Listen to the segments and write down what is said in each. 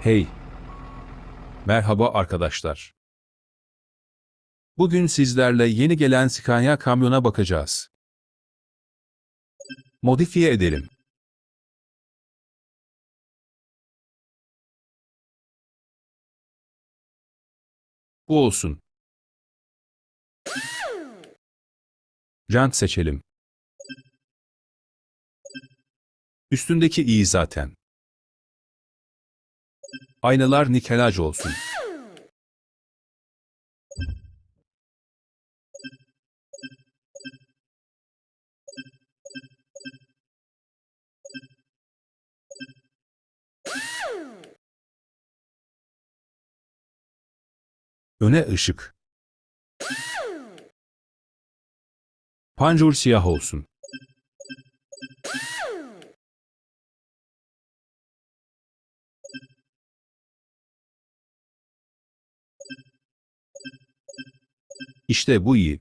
Hey, merhaba arkadaşlar. Bugün sizlerle yeni gelen Scania kamyona bakacağız. Modifiye edelim. Bu olsun. Jant seçelim. Üstündeki iyi zaten. Aynalar nikelaj olsun. Öne ışık. Panjur siyah olsun. İşte bu iyi.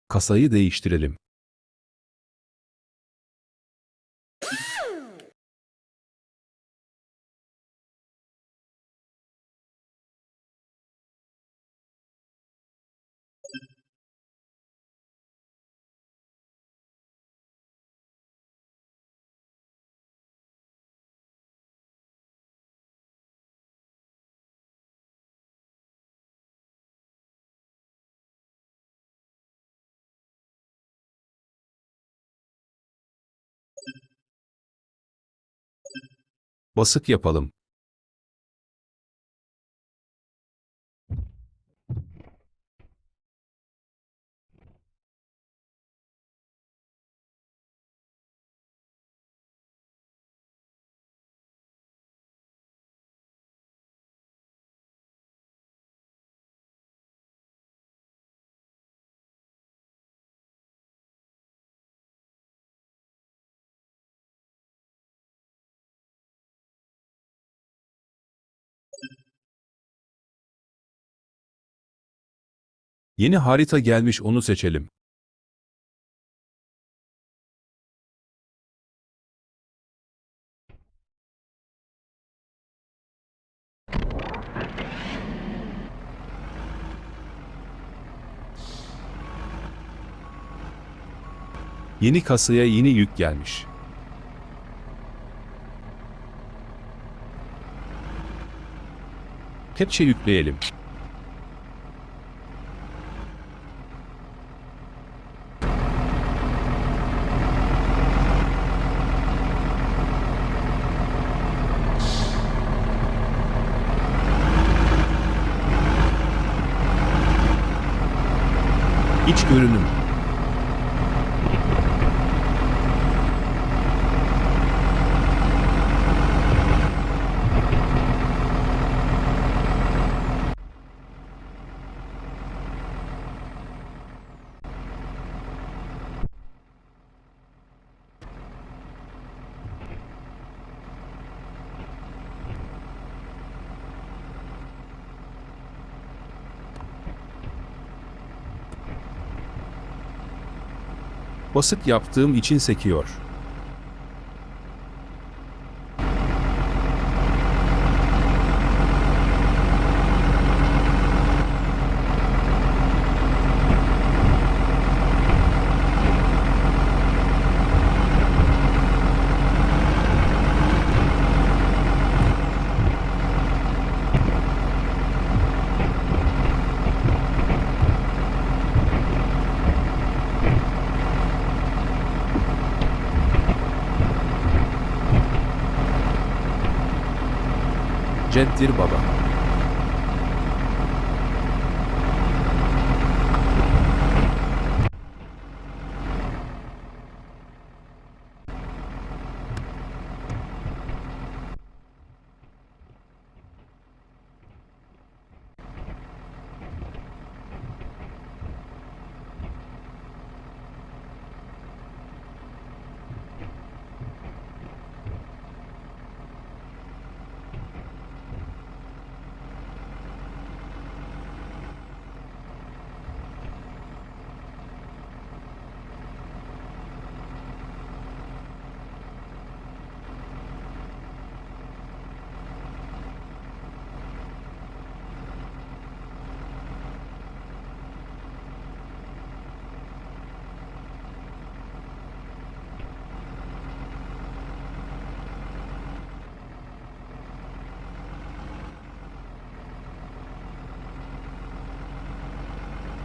Kasayı değiştirelim. Basık yapalım. Yeni harita gelmiş, onu seçelim. Yeni kasaya yeni yük gelmiş. Kepçe yükleyelim. İç görünüm. Basık yaptığım için sekiyor. Ceddir baba.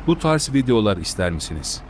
Bu tarz videolar ister misiniz?